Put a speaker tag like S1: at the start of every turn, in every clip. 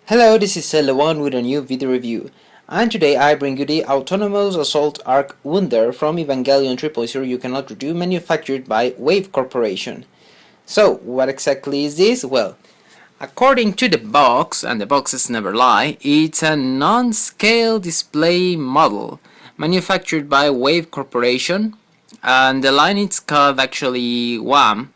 S1: Hello, this is Lewan with a new video review, and today I bring you the Autonomous Assault Arc Wunder from Evangelion 3.0 You Cannot Redo, manufactured by W.H.A.M Corporation. So, what exactly is this? Well, according to the box, and the boxes never lie, it's a non-scale display model manufactured by W.H.A.M Corporation, and the line is called actually W.H.A.M,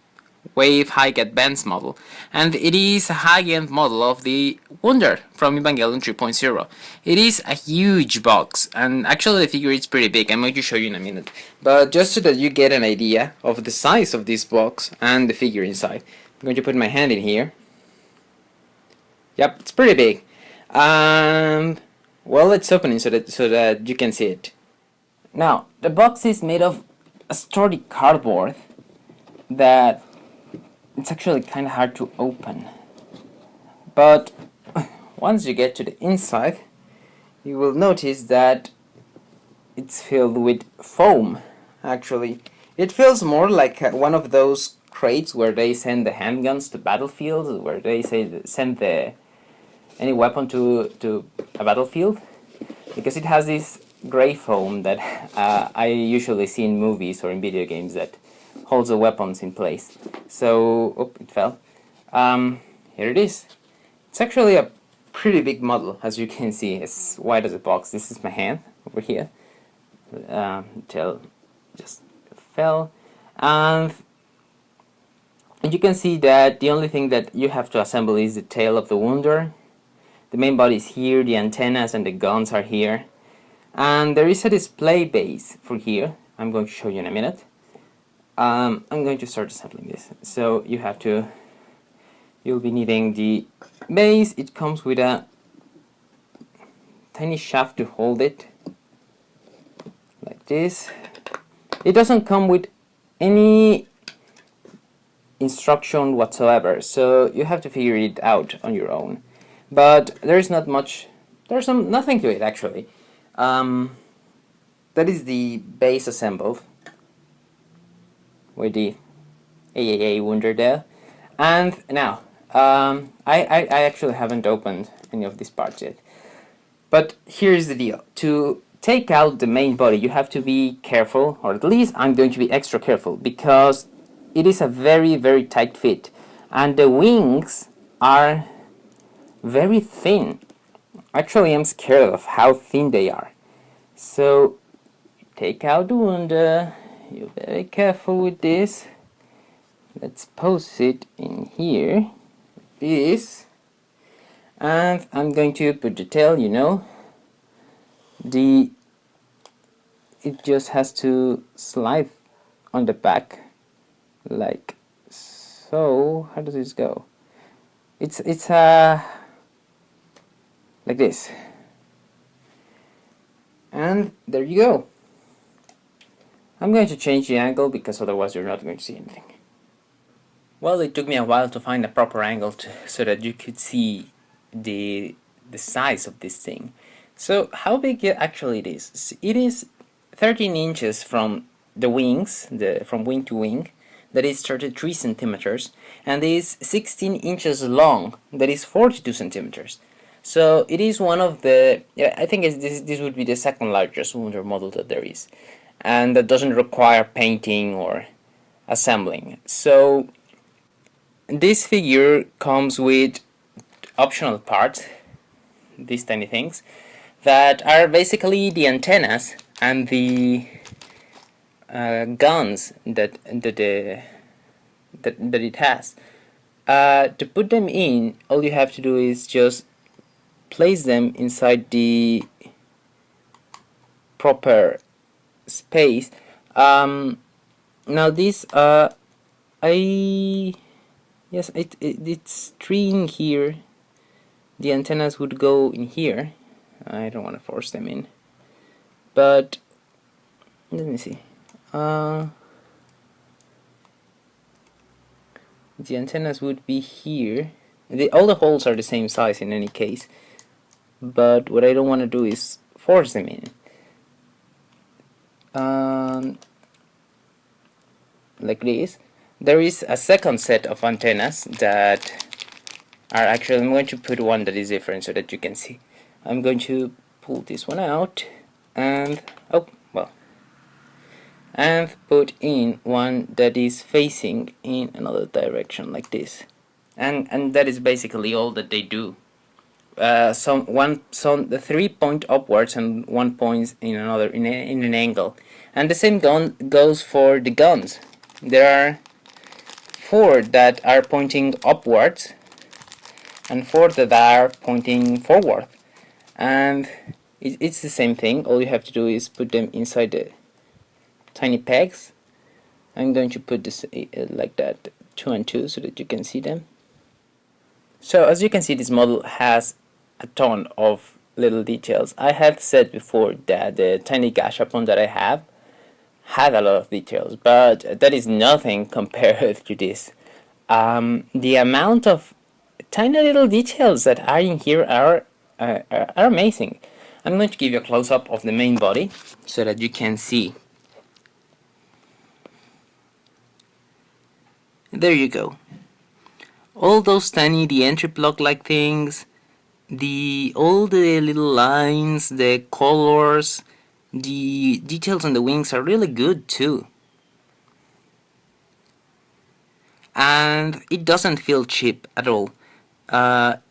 S1: Wave High Advanced model, and it is a high-end model of the Wunder from Evangelion 3.0. It is a huge box, and actually the figure is pretty big. I'm going to show you in a minute, but just so that you get an idea of the size of this box and the figure inside, I'm going to put my hand in here. Yep, it's pretty big. Well, let's open it so that you can see it. Now, the box is made of a sturdy cardboard that it's actually kind of hard to open, but once you get to the inside you will notice that it's filled with foam. Actually, it feels more like one of those crates where they send the handguns to battlefields, where they send any weapon to a battlefield, because it has this gray foam that I usually see in movies or in video games that holds the weapons in place. So, oh, it fell. Here it is. It's actually a pretty big model, as you can see. It's wide as a box. This is my hand over here. Tail just fell. And you can see that the only thing that you have to assemble is the tail of the Wunder. The main body is here, the antennas and the guns are here. And there is a display base for here. I'm going to show you in a minute. I'm going to start assembling this. So you'll be needing the base. It comes with a tiny shaft to hold it, like this. It doesn't come with any instruction whatsoever, so you have to figure it out on your own. But there's not much. There's nothing to it actually. That is the base assembled with the AAA Wunder there. And now, I actually haven't opened any of these parts yet. But here's the deal. To take out the main body, you have to be careful, or at least I'm going to be extra careful, because it is a very, very tight fit. And the wings are very thin. Actually, I'm scared of how thin they are. So, take out the Wunder. You're very careful with this. Let's pose it in here, this, and I'm going to put the tail. It just has to slide on the back, like so. How does this go? It's like this, and there you go. I'm going to change the angle because otherwise you're not going to see anything. Well, it took me a while to find a proper angle so that you could see the size of this thing. So how big actually it is? It is 13 inches from the wings, from wing to wing, that is 33 centimeters, and is 16 inches long, that is 42 centimeters. So it is one of the, I think this would be the second largest Wunder model that there is, and that doesn't require painting or assembling. So this figure comes with optional parts, these tiny things, that are basically the antennas and the guns that it has. To put them in, all you have to do is just place them inside the proper space. Now these yes, it's three in here. The antennas would go in here. I don't want to force them in, but let me see. The antennas would be here. All the holes are the same size in any case, but what I don't want to do is force them in. Like this. There is a second set of antennas that are actually, I'm going to put one that is different so that you can see. I'm going to pull this one out and, oh, well, and put in one that is facing in another direction like this. And that is basically all that they do. The 3 point upwards and 1 point in another in an angle, and the same gun goes for the guns. There are 4 that are pointing upwards and 4 that are pointing forward, and it's the same thing. All you have to do is put them inside the tiny pegs. I'm going to put this like that, 2 and 2, so that you can see them. So as you can see, this model has a ton of little details. I had said before that the tiny gashapon that I have had a lot of details, but that is nothing compared to this. The amount of tiny little details that are in here are amazing. I'm going to give you a close-up of the main body so that you can see. There you go. All those tiny, the entry block like things, all the little lines, the colors, the details on the wings are really good too. And it doesn't feel cheap at all.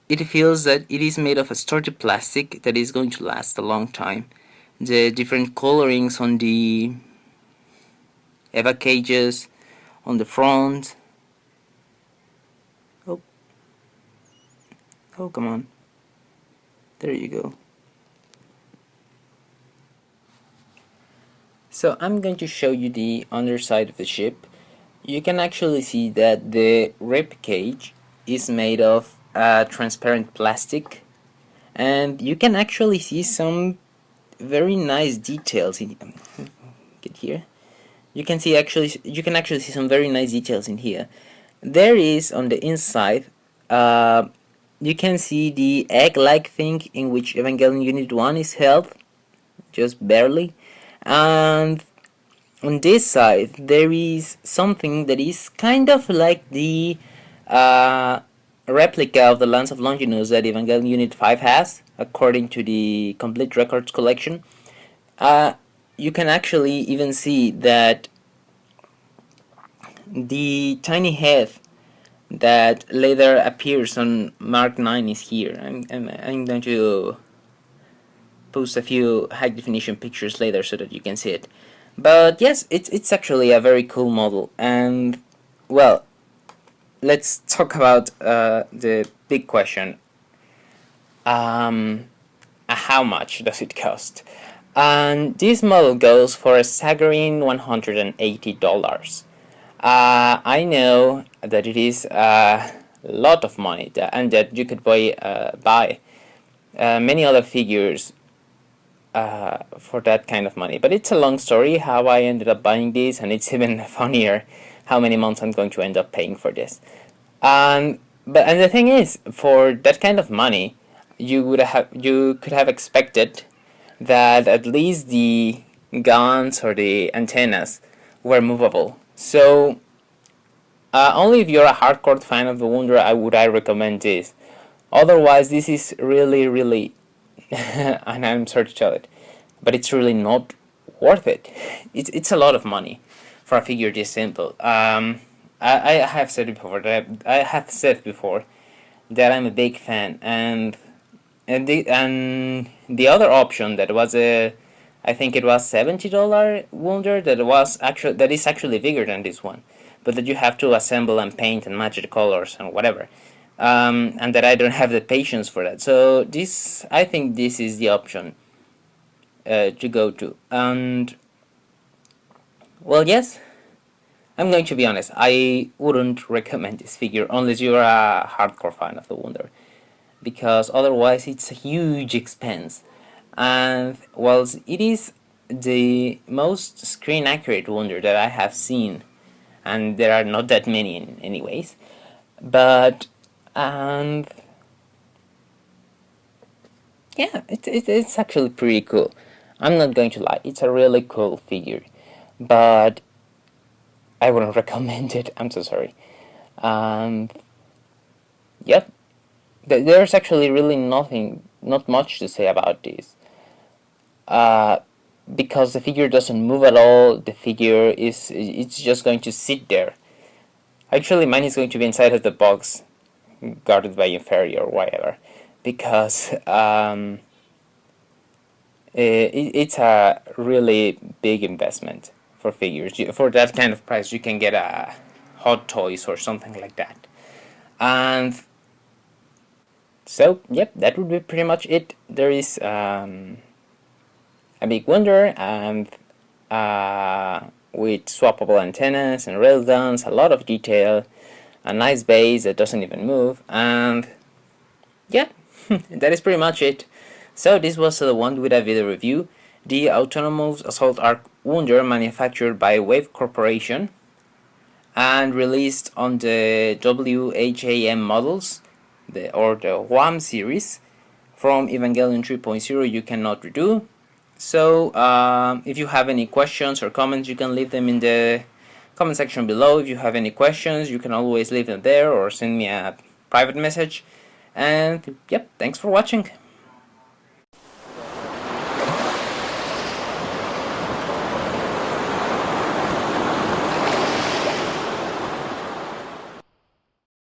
S1: It feels that it is made of a sturdy plastic that is going to last a long time. The different colorings on the EVA cages, on the front. Oh, come on. There you go. So I'm going to show you the underside of the ship. You can actually see that the rib cage is made of transparent plastic, and you can actually see some very nice details in get here. You can actually see some very nice details in here. There is on the inside, you can see the egg-like thing in which Evangelion Unit 1 is held, just barely, and on this side there is something that is kind of like the replica of the Lance of Longinus that Evangelion Unit 5 has, according to the Complete Records collection. You can actually even see that the tiny head that later appears on Mark 9 is here. I'm going to post a few high definition pictures later so that you can see it. But yes, it's actually a very cool model, and well, let's talk about the big question. How much does it cost? And this model goes for a staggering $180. I know that it is a lot of money, and that you could buy many other figures for that kind of money. But it's a long story how I ended up buying this, and it's even funnier how many months I'm going to end up paying for this. And the thing is, for that kind of money, you could have expected that at least the guns or the antennas were movable. So only if you're a hardcore fan of the Wunder would I recommend this. Otherwise, this is really and I'm sorry to tell it, but it's really not worth it. It's a lot of money for a figure this simple. I have said it before that I'm a big fan, and the other option that was I think it was $70 Wunder that is actually bigger than this one, but that you have to assemble and paint and match the colors and whatever. And that I don't have the patience for that. So I think this is the option to go to. And well, yes, I'm going to be honest. I wouldn't recommend this figure unless you're a hardcore fan of the Wunder, because otherwise it's a huge expense. And whilst it is the most screen accurate Wunder that I have seen, and there are not that many anyways, but and yeah, it's actually pretty cool. I'm not going to lie, it's a really cool figure, but I wouldn't recommend it. I'm so sorry. Yep, There's actually really not much to say about this. Because the figure doesn't move at all, the figure it's just going to sit there. Actually, mine is going to be inside of the box, guarded by inferior or whatever, because it's a really big investment for figures. For that kind of price, you can get a Hot Toys or something like that. And so, yep, that would be pretty much it. There is a big Wunder and with swappable antennas and rail guns, a lot of detail, a nice base that doesn't even move, and yeah, that is pretty much it. So this was the one with a video review, the Autonomous Assault Arc Wunder, manufactured by Wave Corporation and released on the W.H.A.M models, or the W.H.A.M series from Evangelion 3.0 you cannot redo. So if you have any questions or comments, you can leave them in the comment section below. If you have any questions, you can always leave them there or send me a private message. And yep, thanks for watching.